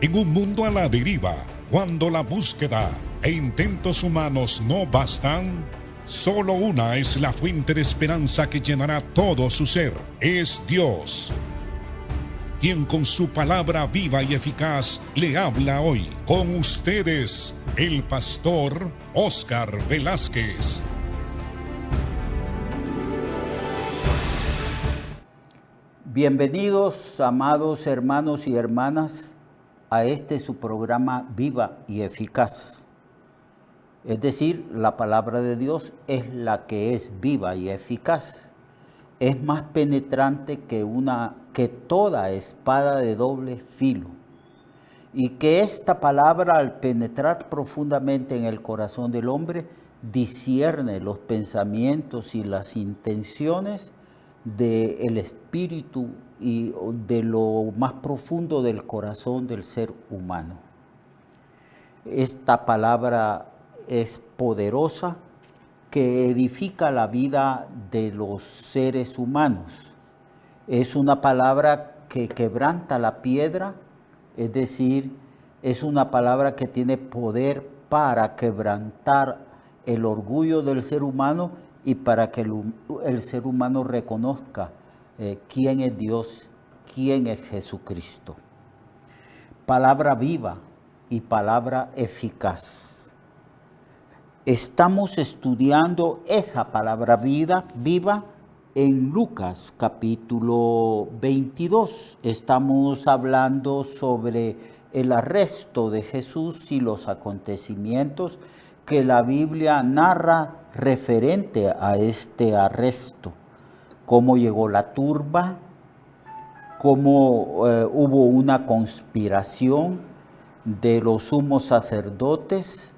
En un mundo a la deriva, cuando la búsqueda e intentos humanos no bastan, solo una es la fuente de esperanza que llenará todo su ser. Es Dios, quien con su palabra viva y eficaz le habla hoy. Con ustedes, el pastor Óscar Velázquez. Bienvenidos, amados hermanos y hermanas, a su programa Viva y Eficaz. Es decir, la palabra de Dios es la que es viva y eficaz. Es más penetrante que toda espada de doble filo. Y que esta palabra, al penetrar profundamente en el corazón del hombre, discierne los pensamientos y las intenciones del espíritu y de lo más profundo del corazón del ser humano. Esta palabra es poderosa, que edifica la vida de los seres humanos. Es una palabra que quebranta la piedra, es decir, es una palabra que tiene poder para quebrantar el orgullo del ser humano y para que el ser humano reconozca quién es Dios, quién es Jesucristo. Palabra viva y palabra eficaz. Estamos estudiando esa palabra viva en Lucas capítulo 22. Estamos hablando sobre el arresto de Jesús y los acontecimientos que la Biblia narra referente a este arresto. Cómo llegó la turba, cómo hubo una conspiración de los sumos sacerdotes,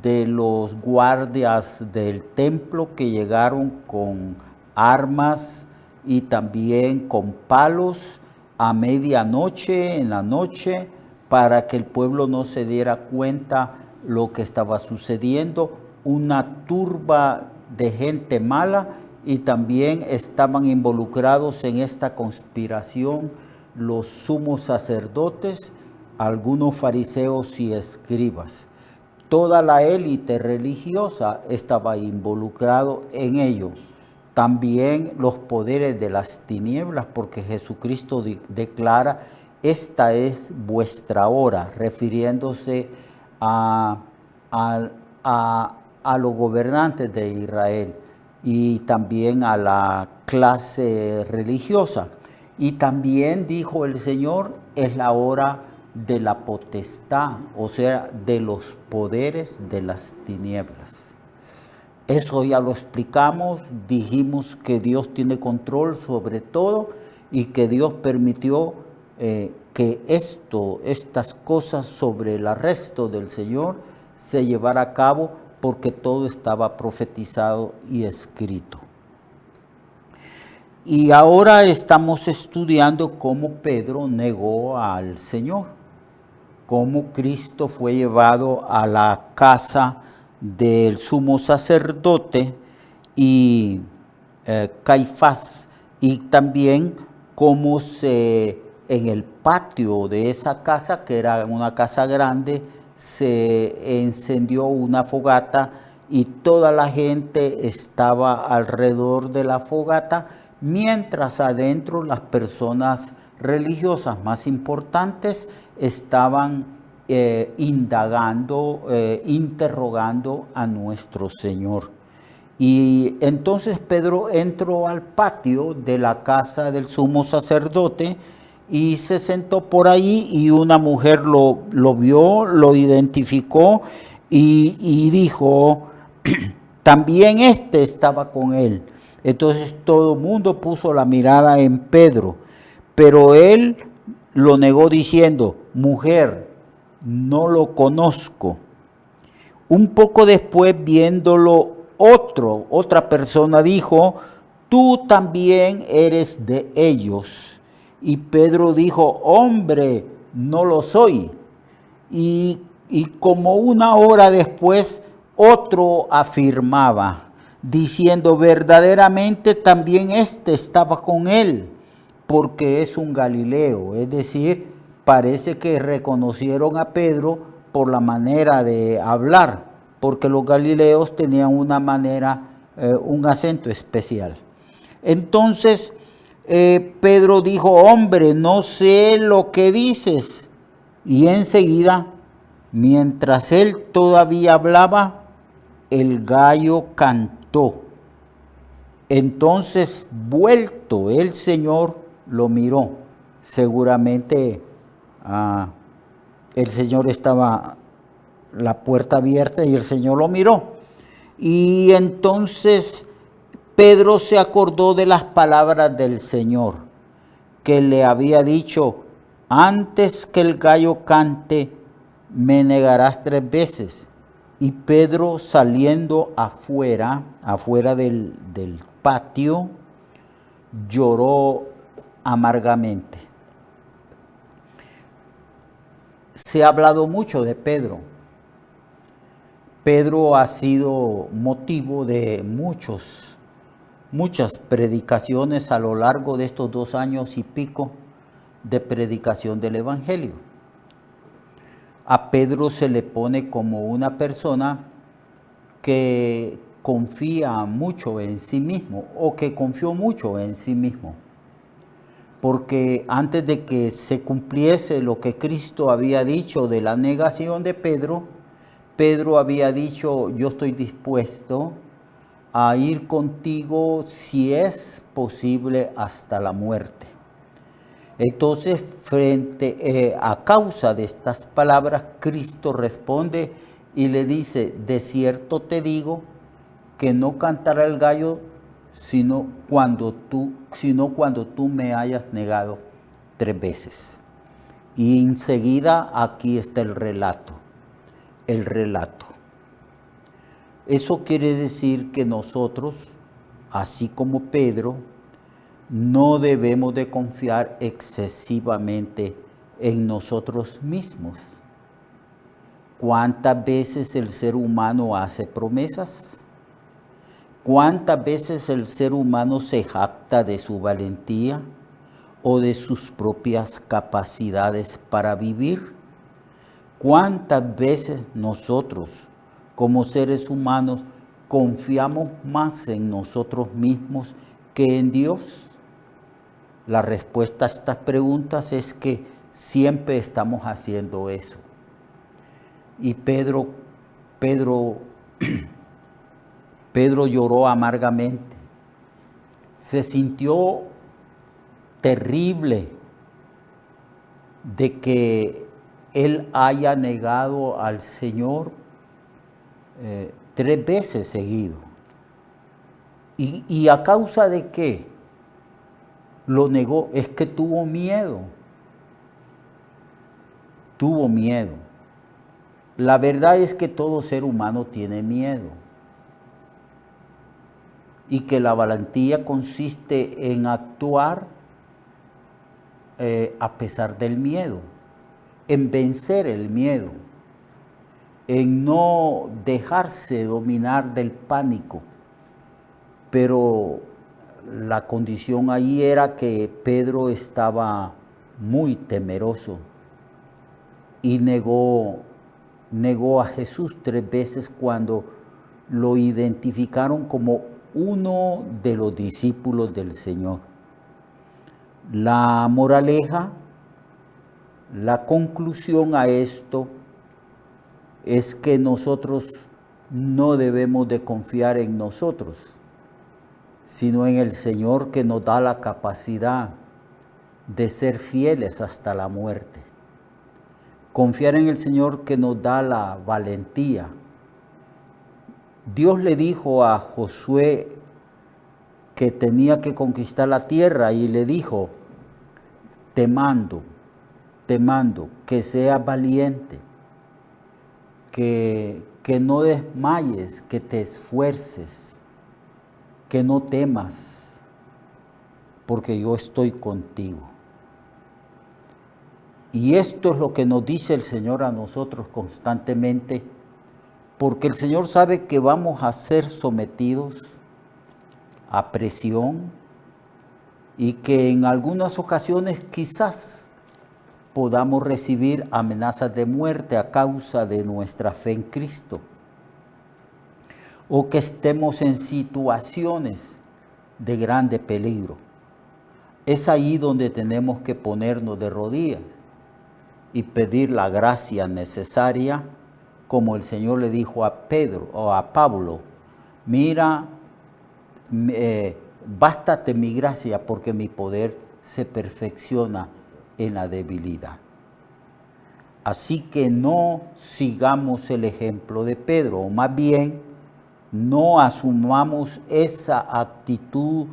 de los guardias del templo que llegaron con armas y también con palos a medianoche, en la noche, para que el pueblo no se diera cuenta lo que estaba sucediendo. Una turba de gente mala, y también estaban involucrados en esta conspiración los sumos sacerdotes, algunos fariseos y escribas. Toda la élite religiosa estaba involucrado en ello. También los poderes de las tinieblas, porque Jesucristo declara: esta es vuestra hora, refiriéndose a los gobernantes de Israel y también a la clase religiosa. Y también dijo el Señor: es la hora de la potestad, o sea, de los poderes de las tinieblas. Eso ya lo explicamos, dijimos que Dios tiene control sobre todo y que Dios permitió que estas cosas sobre el arresto del Señor se llevara a cabo, porque todo estaba profetizado y escrito. Y ahora estamos estudiando cómo Pedro negó al Señor, cómo Cristo fue llevado a la casa del sumo sacerdote y Caifás, y también cómo en el patio de esa casa, que era una casa grande, se encendió una fogata y toda la gente estaba alrededor de la fogata, mientras adentro las personas religiosas más importantes estaban indagando, interrogando a nuestro Señor. Y entonces Pedro entró al patio de la casa del sumo sacerdote y se sentó por ahí, y una mujer lo vio, lo identificó y dijo: también estaba con él. Entonces todo el mundo puso la mirada en Pedro, pero él lo negó diciendo: mujer, no lo conozco. Un poco después, viéndolo, otra persona dijo: tú también eres de ellos. Y Pedro dijo: hombre, no lo soy. Y como una hora después, otro afirmaba, diciendo: verdaderamente también estaba con él, porque es un Galileo. Es decir, parece que reconocieron a Pedro por la manera de hablar, porque los galileos tenían una manera, un acento especial. Entonces Pedro dijo: hombre, no sé lo que dices. Y enseguida, mientras él todavía hablaba, el gallo cantó. Entonces, vuelto el Señor, lo miró. Seguramente el Señor estaba la puerta abierta y el Señor lo miró. Y entonces Pedro se acordó de las palabras del Señor, que le había dicho: antes que el gallo cante, me negarás 3 veces. Y Pedro, saliendo afuera del patio, lloró amargamente. Se ha hablado mucho de Pedro. Pedro ha sido motivo de muchas predicaciones a lo largo de estos 2 años y pico de predicación del Evangelio. A Pedro se le pone como una persona que confía mucho en sí mismo, o que confió mucho en sí mismo, porque antes de que se cumpliese lo que Cristo había dicho de la negación de Pedro, Pedro había dicho: yo estoy dispuesto a ir contigo si es posible hasta la muerte. Entonces, a causa de estas palabras, Cristo responde y le dice: de cierto te digo que no cantará el gallo sino cuando tú me hayas negado 3 veces. Y enseguida aquí está el relato. Eso quiere decir que nosotros, así como Pedro, no debemos de confiar excesivamente en nosotros mismos. ¿Cuántas veces el ser humano hace promesas? ¿Cuántas veces el ser humano se jacta de su valentía o de sus propias capacidades para vivir? ¿Cuántas veces nosotros, como seres humanos, confiamos más en nosotros mismos que en Dios? La respuesta a estas preguntas es que siempre estamos haciendo eso. Y Pedro lloró amargamente. Se sintió terrible de que él haya negado al Señor 3 veces seguido. ¿Y a causa de qué lo negó? Es que tuvo miedo. Tuvo miedo. La verdad es que todo ser humano tiene miedo. Y que la valentía consiste en actuar a pesar del miedo, en vencer el miedo, en no dejarse dominar del pánico. Pero la condición ahí era que Pedro estaba muy temeroso y negó a Jesús 3 veces cuando lo identificaron como uno de los discípulos del Señor. La moraleja, la conclusión a esto es que nosotros no debemos de confiar en nosotros, sino en el Señor, que nos da la capacidad de ser fieles hasta la muerte. Confiar en el Señor, que nos da la valentía. Dios le dijo a Josué que tenía que conquistar la tierra y le dijo: te mando que seas valiente, que no desmayes, que te esfuerces, que no temas, porque yo estoy contigo. Y esto es lo que nos dice el Señor a nosotros constantemente, porque el Señor sabe que vamos a ser sometidos a presión y que en algunas ocasiones quizás podamos recibir amenazas de muerte a causa de nuestra fe en Cristo, o que estemos en situaciones de grande peligro. Es ahí donde tenemos que ponernos de rodillas y pedir la gracia necesaria, como el Señor le dijo a Pedro o a Pablo: mira, bástate mi gracia, porque mi poder se perfecciona en la debilidad. Así que no sigamos el ejemplo de Pedro, o más bien no asumamos esa actitud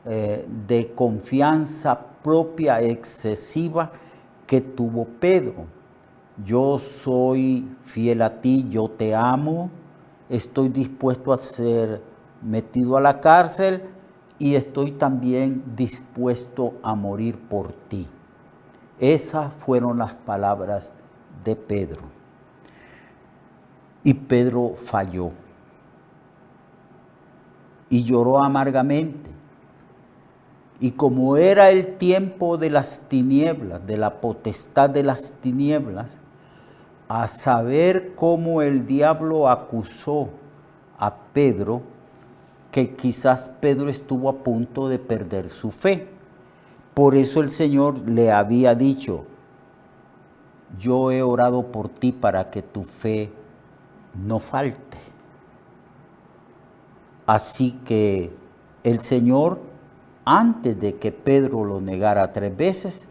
de confianza propia excesiva que tuvo Pedro. Yo soy fiel a ti, yo te amo, estoy dispuesto a ser metido a la cárcel y estoy también dispuesto a morir por ti. Esas fueron las palabras de Pedro. Y Pedro falló y lloró amargamente. Y como era el tiempo de las tinieblas, de la potestad de las tinieblas, a saber cómo el diablo acusó a Pedro, que quizás Pedro estuvo a punto de perder su fe. Por eso el Señor le había dicho: yo he orado por ti para que tu fe no falte. Así que el Señor, antes de que Pedro lo negara 3 veces,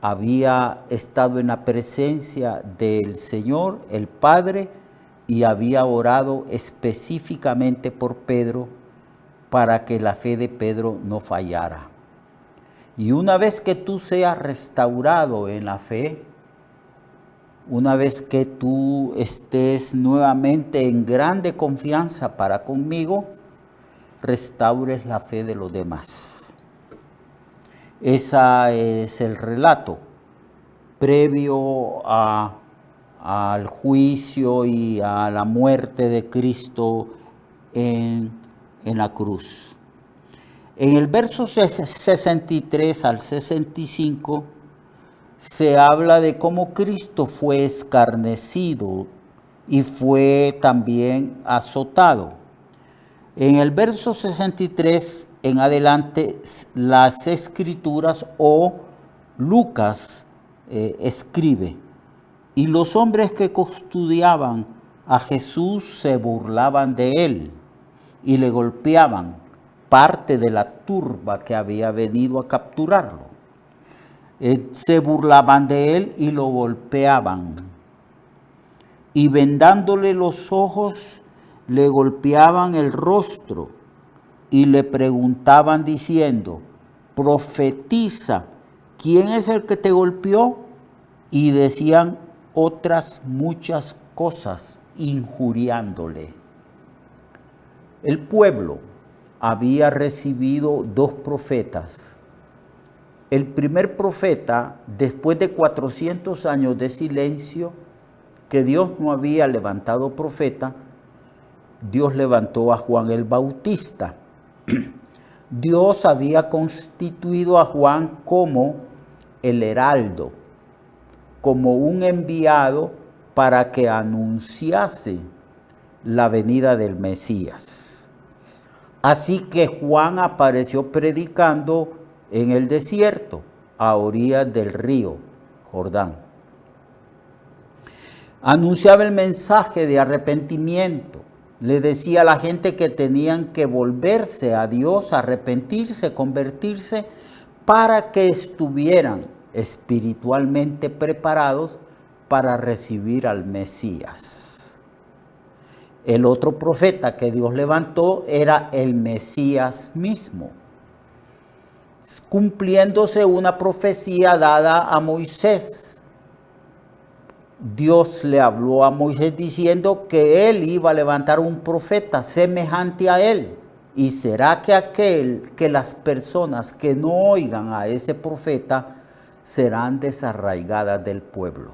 había estado en la presencia del Señor, el Padre, y había orado específicamente por Pedro para que la fe de Pedro no fallara. Y una vez que tú seas restaurado en la fe, una vez que tú estés nuevamente en grande confianza para conmigo, restaures la fe de los demás. Ese es el relato previo al juicio y a la muerte de Cristo en la cruz. En el verso 63 al 65 se habla de cómo Cristo fue escarnecido y fue también azotado. En el verso 63 en adelante, las Escrituras o Lucas escribe: y los hombres que custodiaban a Jesús se burlaban de él y le golpeaban, parte de la turba que había venido a capturarlo. Se burlaban de él y lo golpeaban, y vendándole los ojos le golpeaban el rostro y le preguntaban diciendo: profetiza, ¿quién es el que te golpeó? Y decían otras muchas cosas injuriándole. El pueblo había recibido 2 profetas. El primer profeta, después de 400 años de silencio, que Dios no había levantado profeta, Dios levantó a Juan el Bautista. Dios había constituido a Juan como el heraldo, como un enviado para que anunciase la venida del Mesías. Así que Juan apareció predicando en el desierto, a orillas del río Jordán. Anunciaba el mensaje de arrepentimiento. Le decía a la gente que tenían que volverse a Dios, arrepentirse, convertirse, para que estuvieran espiritualmente preparados para recibir al Mesías. El otro profeta que Dios levantó era el Mesías mismo, cumpliéndose una profecía dada a Moisés. Dios le habló a Moisés diciendo que él iba a levantar un profeta semejante a él. Y será que las personas que no oigan a ese profeta serán desarraigadas del pueblo.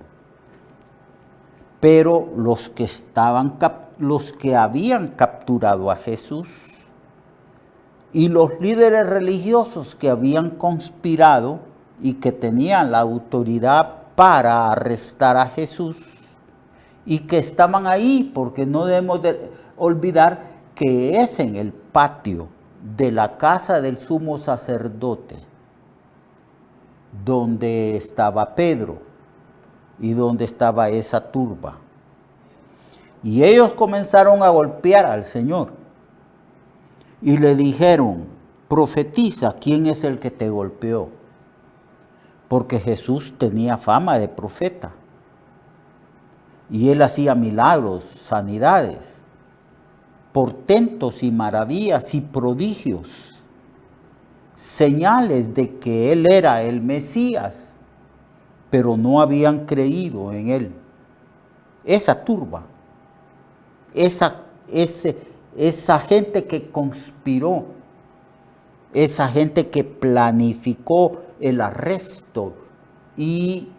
Pero los que habían capturado a Jesús y los líderes religiosos que habían conspirado y que tenían la autoridad para arrestar a Jesús y que estaban ahí, porque no debemos de olvidar que es en el patio de la casa del sumo sacerdote donde estaba Pedro y donde estaba esa turba. Y ellos comenzaron a golpear al Señor y le dijeron: profetiza, ¿quién es el que te golpeó? Porque Jesús tenía fama de profeta y él hacía milagros, sanidades, portentos y maravillas y prodigios, señales de que él era el Mesías, pero no habían creído en él. Esa turba, esa gente que conspiró, esa gente que planificó el arresto y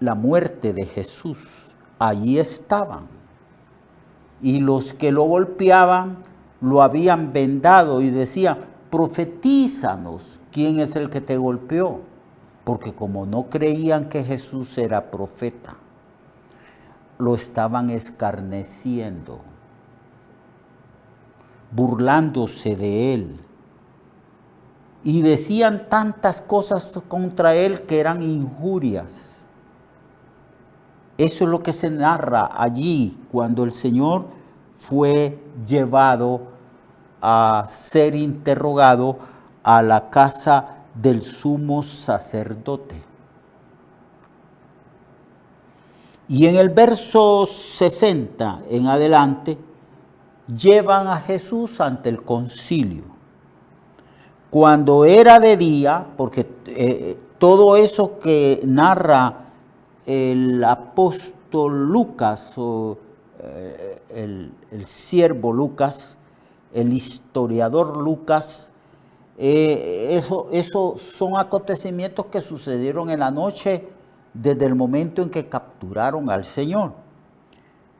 la muerte de Jesús, allí estaban. Y los que lo golpeaban lo habían vendado y decían: profetízanos, ¿quién es el que te golpeó? Porque como no creían que Jesús era profeta, lo estaban escarneciendo, burlándose de él. Y decían tantas cosas contra él que eran injurias. Eso es lo que se narra allí cuando el Señor fue llevado a ser interrogado a la casa del sumo sacerdote. Y en el verso 60 en adelante, llevan a Jesús ante el concilio. Cuando era de día, porque todo eso que narra el apóstol Lucas, o el siervo Lucas, el historiador Lucas, eso son acontecimientos que sucedieron en la noche desde el momento en que capturaron al Señor.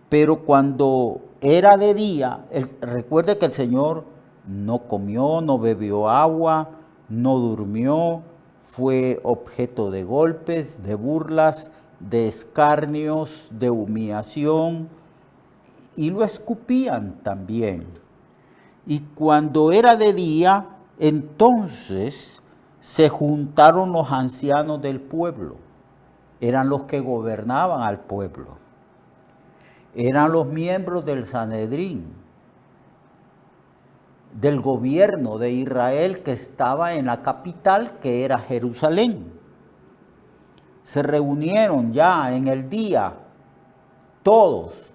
Pero cuando era de día, recuerde que el Señor no comió, no bebió agua, no durmió, fue objeto de golpes, de burlas, de escarnios, de humillación, y lo escupían también. Y cuando era de día, entonces se juntaron los ancianos del pueblo. Eran los que gobernaban al pueblo. Eran los miembros del Sanedrín, del gobierno de Israel que estaba en la capital, que era Jerusalén. Se reunieron ya en el día, todos.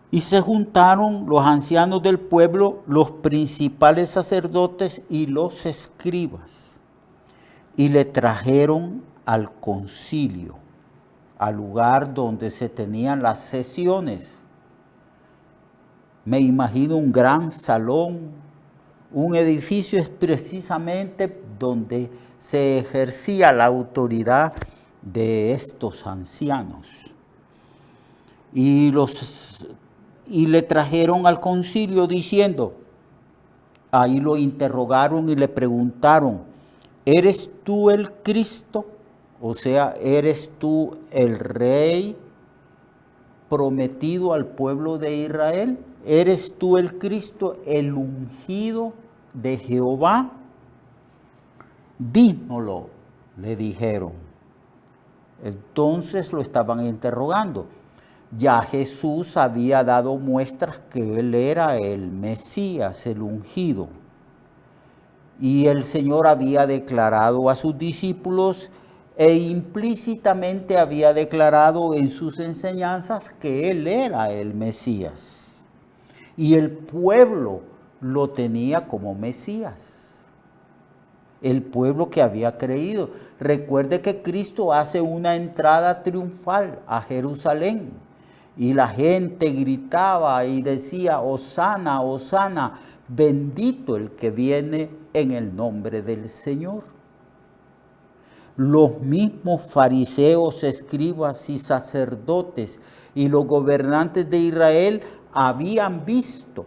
Y se juntaron los ancianos del pueblo, los principales sacerdotes y los escribas, y le trajeron al concilio, al lugar donde se tenían las sesiones. Me imagino un gran salón, un edificio es precisamente donde se ejercía la autoridad de estos ancianos. Y le trajeron al concilio diciendo, ahí lo interrogaron y le preguntaron: ¿eres tú el Cristo? O sea, ¿eres tú el rey prometido al pueblo de Israel? ¿Eres tú el Cristo, el ungido de Jehová? Dínoslo, le dijeron. Entonces lo estaban interrogando. Ya Jesús había dado muestras que él era el Mesías, el ungido. Y el Señor había declarado a sus discípulos e implícitamente había declarado en sus enseñanzas que él era el Mesías. Y el pueblo lo tenía como Mesías. El pueblo que había creído. Recuerde que Cristo hace una entrada triunfal a Jerusalén. Y la gente gritaba y decía: Hosana, Hosana, bendito el que viene en el nombre del Señor. Los mismos fariseos, escribas y sacerdotes y los gobernantes de Israel habían visto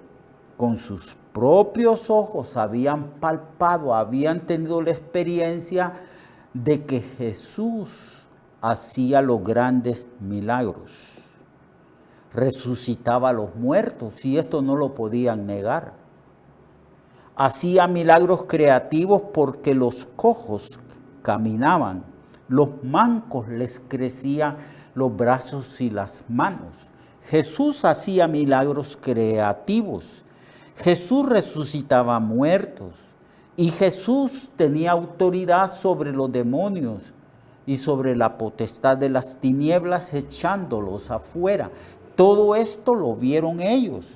con sus propios ojos, habían palpado, habían tenido la experiencia de que Jesús hacía los grandes milagros. Resucitaba a los muertos y esto no lo podían negar. Hacía milagros creativos porque los cojos caminaban, los mancos les crecían los brazos y las manos. Jesús hacía milagros creativos. Jesús resucitaba muertos. Y Jesús tenía autoridad sobre los demonios y sobre la potestad de las tinieblas, echándolos afuera. Todo esto lo vieron ellos.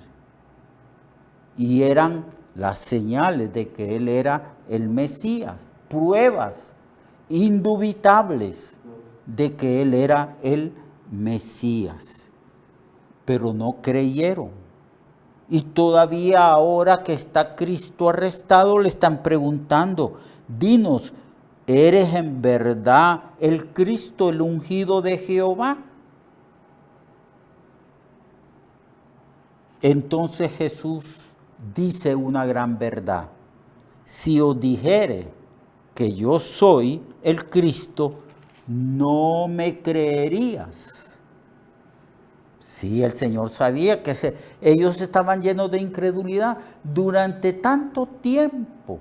Y eran las señales de que Él era el Mesías. Pruebas indubitables de que Él era el Mesías. Pero no creyeron. Y todavía ahora que está Cristo arrestado, le están preguntando, dinos, ¿eres en verdad el Cristo, el ungido de Jehová? Entonces Jesús dice una gran verdad. Si os dijere que yo soy el Cristo, no me creerías. Sí, el Señor sabía que ellos estaban llenos de incredulidad durante tanto tiempo,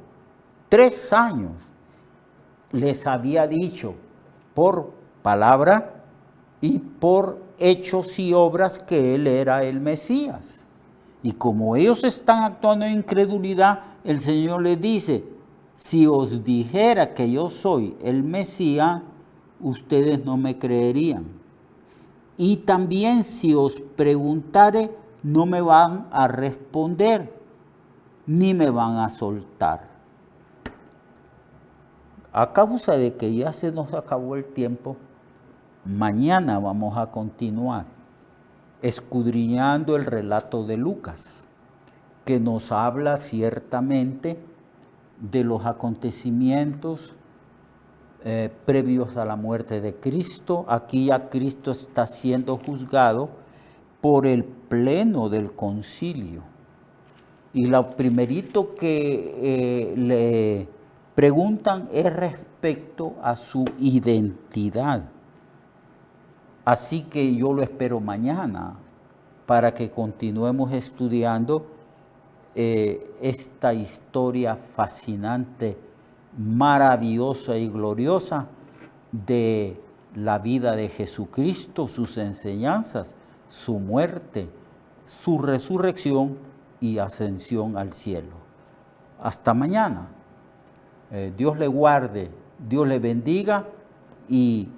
3 años. Les había dicho por palabra y por hechos y obras que Él era el Mesías. Y como ellos están actuando en incredulidad, el Señor les dice, si os dijera que yo soy el Mesías, ustedes no me creerían. Y también si os preguntare, no me van a responder, ni me van a soltar. A causa de que ya se nos acabó el tiempo, mañana vamos a continuar escudriñando el relato de Lucas, que nos habla ciertamente de los acontecimientos previos a la muerte de Cristo. Aquí ya Cristo está siendo juzgado por el pleno del concilio. Y lo primerito que le preguntan es respecto a su identidad. Así que yo lo espero mañana para que continuemos estudiando esta historia fascinante, maravillosa y gloriosa de la vida de Jesucristo, sus enseñanzas, su muerte, su resurrección y ascensión al cielo. Hasta mañana. Dios le guarde, Dios le bendiga y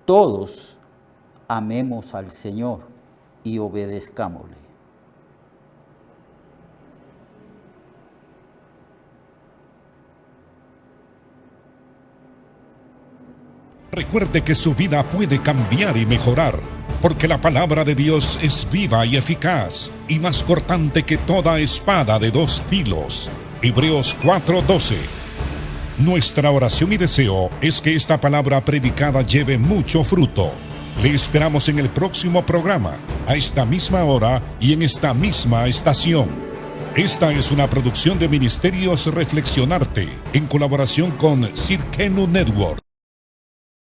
todos amemos al Señor y obedezcámosle. Recuerde que su vida puede cambiar y mejorar, porque la palabra de Dios es viva y eficaz, y más cortante que toda espada de 2 filos. Hebreos 4:12. Nuestra oración y deseo es que esta palabra predicada lleve mucho fruto. Le esperamos en el próximo programa, a esta misma hora y en esta misma estación. Esta es una producción de Ministerios Reflexionarte, en colaboración con Sirkenu Network.